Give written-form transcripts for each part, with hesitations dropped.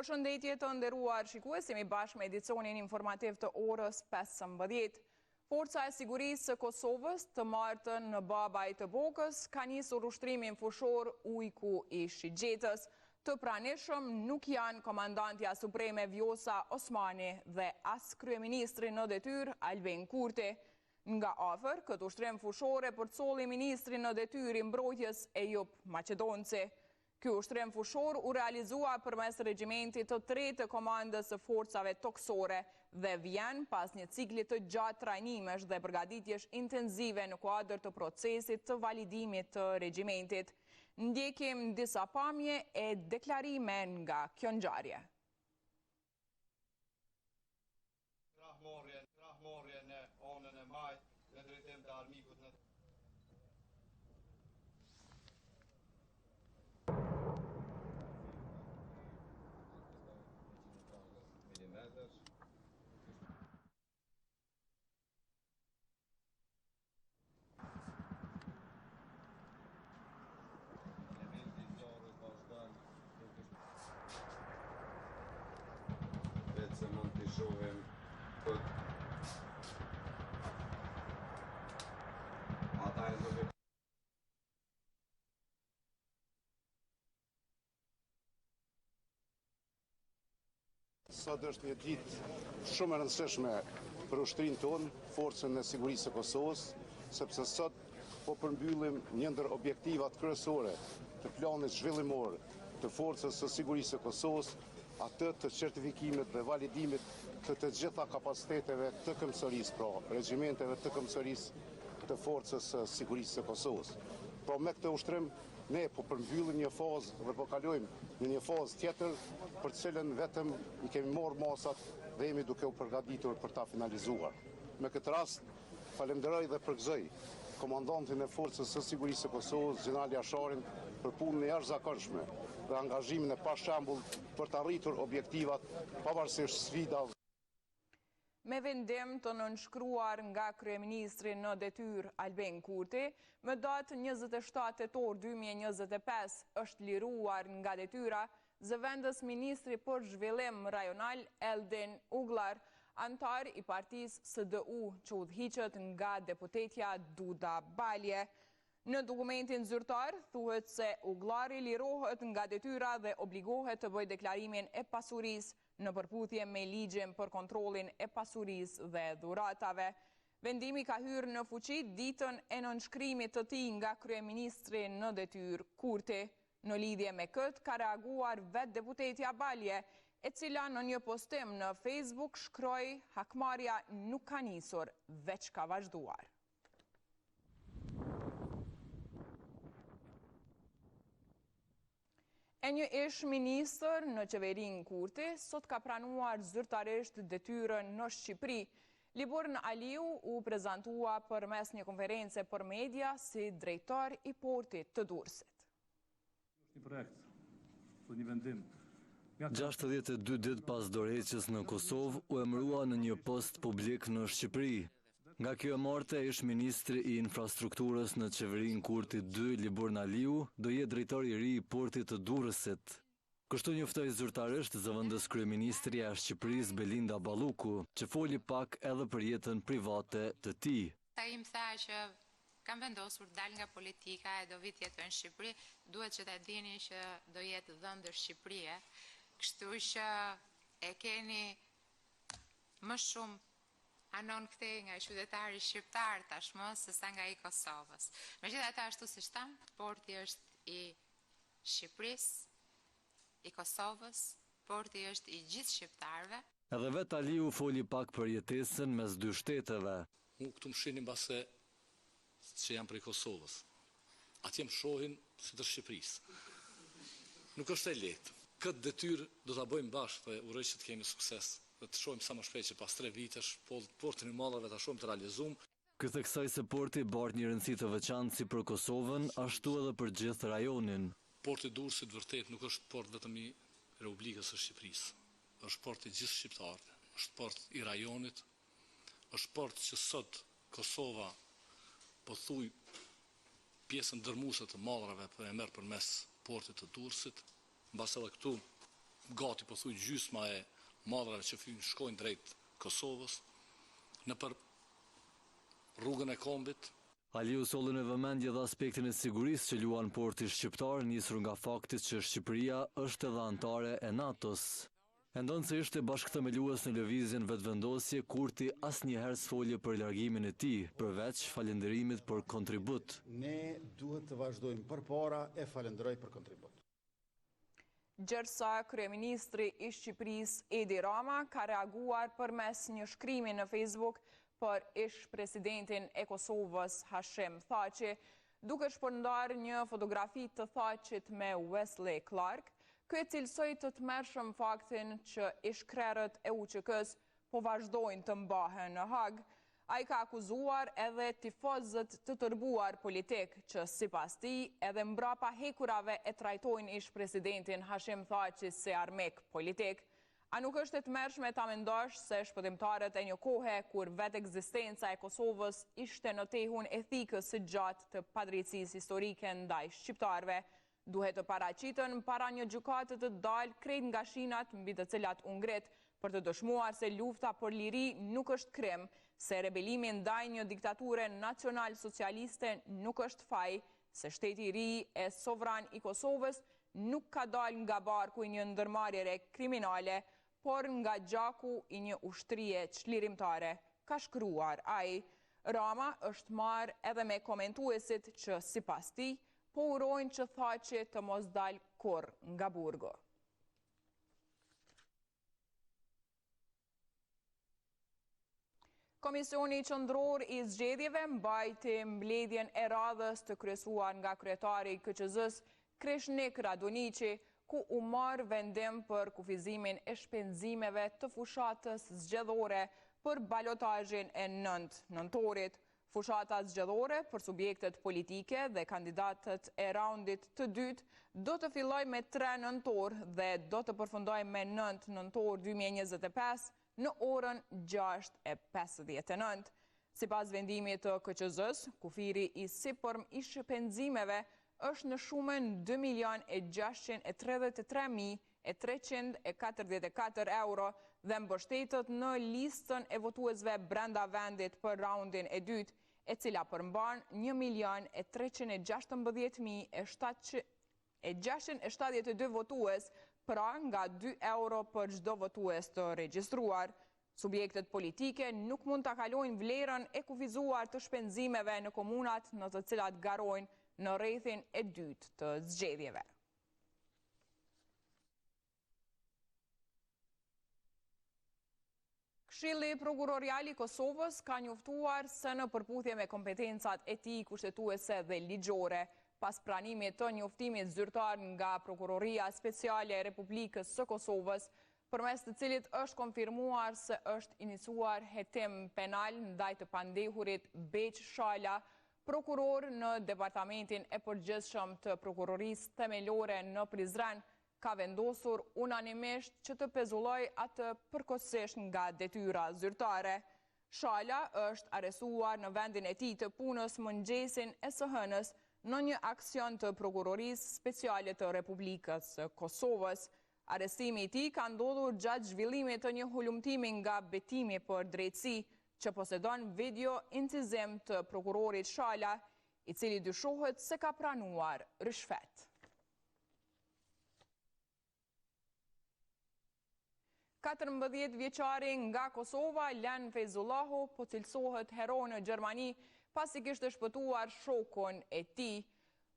Përshëndetje të nderuar shikues, jemi bashkë me edicionin informativ të orës 15. Forca e Sigurisë së Kosovës të martën në Babaj të Bokës ka nisur ushtrimin fushor Ujku i Shigjetës. Të pranishëm nuk janë komandantja supreme Vjosa Osmani dhe as kryeministri në detyrë Albin Kurti. Nga afër, këtë ushtrim fushore përcolli ministri në detyrë i mbrojtjes Ejup Maqedonci. Ky ushtrim fushor u realizua përmes regjimentit të 3 të komandës së forcave toksore dhe vjen pas një cikli të gjatë trajnimesh dhe përgatitjesh intenzive në kuadër të procesit të validimit të regjimentit. Ndjekim disa pamje e deklarime nga kjo ngjarje. Krahmorje në anën e Majt në drejtim të armikut në vetë se mund të shohem këtë ata e zëve. Sot është një ditë shumë e rëndësishme për ushtrinë tonë, Forcën e Sigurisë së Kosovës, sepse sot po përmbyllim një ndër objektivat kryesore të planit zhvillimor të Forcës së Sigurisë së Kosovës, atë të certifikimit dhe validimit të gjitha kapaciteteve të këmbësërisë, pra regjimenteve të këmbësërisë të Forcës së Sigurisë së Kosovës. Pra me këtë ushtrim ne po përmbyllim një fazë dhe po kalojmë në një fazë tjetër për cilën vetëm i kemi marrë masat dhe jemi duke u përgatitur për ta finalizuar. Me këtë rast falenderoj dhe përgëzoj komandantin e Forcës së Sigurisë së Kosovës, Gjeneral Jasharin, për punën e jashtëzakonshme dhe angazhimin e pashembull për të arritur objektivat pavarësisht sfidave. Me vendim të nënshkruar nga kryeministri në detyrë Albin Kurti, më datë 27 tetor 2025 është liruar nga detyra zëvendës ministri për zhvillim rajonal Eldin Uglar, antar i partisë SDU që udhhiqet nga deputetja Duda Balje. Në dokumentin zyrtar thuhet se Uglari lirohet nga detyra dhe obligohet të bëjë deklarimin e pasurisë në përputhje me ligjin për kontrollin e pasurisë dhe dhuratave. Vendimi ka hyrë në fuqi ditën e nënshkrimit të tij nga kryeministri në detyrë Kurti. Në lidhje me këtë ka reaguar vetë deputetja Balje, e cila në një postim në Facebook shkroi hakmarrja nuk ka nisur, veç ka vazhduar. E një ish ministër në qeverinë Kurti sot ka pranuar zyrtarisht detyrën në Shqipëri. Liburn Aliu u prezantua përmes një konference për media si drejtor i portit të Durrësit. Një projekt, një vendim. 62 ditë pas dorëheqjes në Kosovë u emërua në një post publik në Shqipëri. Nga kjo e marrte ish ministri i infrastrukturës në qeverinë Kurti 2, Liburn Aliu, do jetë drejtori i ri i portit të Durrësit. Kështu njoftoi zyrtarisht zëvendës kryeministri e Shqipërisë Belinda Balluku, që foli pak edhe për jetën private të tij. Ai më tha që kam vendosur të dal nga politika e do vi tjetër në Shqipëri, duhet që ta dini që do jetë dhëndër Shqipërie, kështu që e keni më shumë anon kthej nga qytetari shqiptar tashmë sesa nga i Kosovës. Megjithatë ashtu siç tham, porti është i Shqipërisë, i Kosovës, porti është i gjithë shqiptarëve. Edhe vetë Aliu foli pak për jetesën mes dy shteteve. Mu këtu më shihni mbase që jam prej Kosovës. Atje më shohin si të Shqipërisë. Nuk është e lehtë. Këtë detyrë do ta bëjmë bashkë dhe uroj që të kemi sukses. Dhe të shohim sa më shpejt që pas 3 vitesh portin e Mallrave ta shohim të realizuar. Ky theksoi se porti bart një rëndësi të veçantë si për Kosovën, ashtu edhe për gjithë rajonin. Porti i Durrësit vërtet nuk është port vetëm i Republikës së Shqipërisë. Është port i gjithë shqiptarëve, është port i rajonit, është port që sot Kosova po thuj pjesën dërmuese të Mallrave për e merr përmes portit të Durrësit, mbas edhe këtu gati po thuj gjysma e madrave që shkojnë drejt Kosovës, në për rrugën e kombit. Aliu solli në vëmendje dhe aspektin e sigurisë që luan porti shqiptar, nisur nga fakti që Shqipëria është edhe anëtare e NATO-s. E ndonë se ishte bashkëthemelues në lëvizjen vetëvendosje, Kurti asnjëherë s'foli për largimin e tij, përveç falënderimit për kontribut. Ne duhet të vazhdojmë përpara e falenderoj për kontribut. Gjërsa kryeministri i Shqipërisë Edi Rama ka reaguar përmes një shkrimi në Facebook për ish-presidentin e Kosovës Hashim Thaçi, duke shpërndar një fotografi të Thaçit me Wesley Clark, ky e cilësoi të tmerrshëm faktin që ish-krerët e UÇK-s po vazhdojnë të mbahen në Hag. Ai ka akuzuar edhe tifozët të tërbuar politik që sipas tij edhe mbrapa hekurave e trajtojnë ish-presidentin Hashim Thaçi si armik politik. A nuk është e tmerrshme ta mendosh se shpëtimtarët e një kohe kur vetë ekzistenca e Kosovës ishte në tehun etikës së gjatë të padrejtisë historike ndaj shqiptarëve, duhet të paraqiten para një gjykate të dalë krejt nga shinat mbi të cilat u ngrit për të dëshmuar se lufta për liri nuk është krim, se rebelimi ndaj një diktature nacional-socialiste nuk është faj, se shteti i ri e sovran i Kosovës nuk ka dalë nga barku i një ndërmarrje kriminale, por nga gjaku i një ushtrie çlirimtare, ka shkruar ai. Rama është marrë edhe me komentuesit që sipas tij po urojnë që Thaçi të mos dalë kurrë nga burgu. Komisioni Qendror i Zgjedhjeve mbajti mbledhjen e radhës të kryesuar nga kryetari i KQZ-s Krishnik Radoniqi, ku u marrë vendim për kufizimin e shpenzimeve të fushatës zgjedhore për balotazhin e 9 nëntorit. Fushata zgjedhore për subjektet politike dhe kandidatët e raundit të dytë do të fillojë me 3 nëntor dhe do të përfundojë me 9 nëntor 2025 në orën 6:59. Sipas vendimit të KQZ-s, kufiri i sipërm i shpenzimeve është në shumën 2.633.344 euro dhe mbështetet në listën e votuesve brenda vendit për raundin e dytë, e cila përmban 1.316.672 votues, pra nga 2 euro për çdo votues të regjistruar. Subjektet politike nuk mund ta kalojnë vlerën e kufizuar të shpenzimeve në komunat në të cilat garojnë në rrethin e dytë të zgjedhjeve. Këshilli Prokurorial i Kosovës ka njoftuar se në përputhje me kompetencat e tij kushtetuese dhe ligjore, pas pranimit të njoftimit zyrtar nga Prokuroria Speciale e Republikës së Kosovës, përmes të cilit është konfirmuar se është iniciuar hetim penal ndaj të pandehurit Beq Shala, prokuror në Departamentin e Përgjithshëm të Prokurorisë Themelore në Prizren, ka vendosur unanimisht që të pezullojë atë përkohësisht nga detyra zyrtare. Shala është arrestuar në vendin e tij të punës mëngjesin e së hënës në një aksion të Prokurorisë Speciale të Republikës së Kosovës. Arrestimi i tij ka ndodhur gjatë zhvillimit të një hulumtimi nga betimi për drejtësi, që posedon video incizim të prokurorit Shala, i cili dyshohet se ka pranuar rishfet. 14 vjeçari nga Kosova, Len Fezullahu, po cilësohet hero në Gjermani pasi kishte shpëtuar shokun e tij,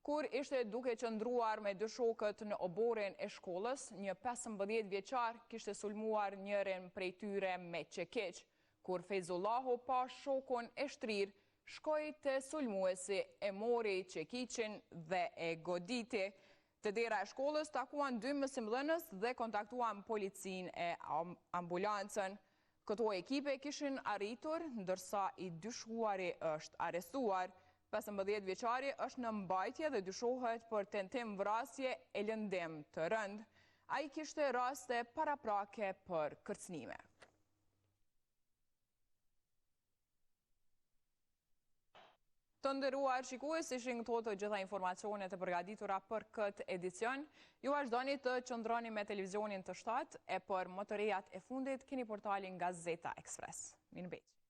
kur ishte duke qëndruar me dy shokët në oborin e shkollës. Një 15 vjeçar kishte sulmuar njërin prej tyre me çekiç. Kur Fezullahu pa shokun e shtrirë, shkoi te sulmuesi, e mori çekiçin dhe e goditi. Te dera e shkollës takuan 2 mësimdhënës dhe kontaktuan policinë e ambulancën. Këto ekipe kishin arritur, ndërsa i dyshuari është arrestuar. 15 vjeçari është në mbajtje dhe dyshohet për tentim vrasje e lëndim të rënd. Ai kishte raste paraprake për kërcënime. Të nderuar shikues, ishin këto të gjitha informacionet e përgatitura për këtë edicion. Ju vazhdoni të qëndroni me televizionin të shtatë e për motorijat e fundit keni portalin Gazeta Express. Mirëmbëngjes.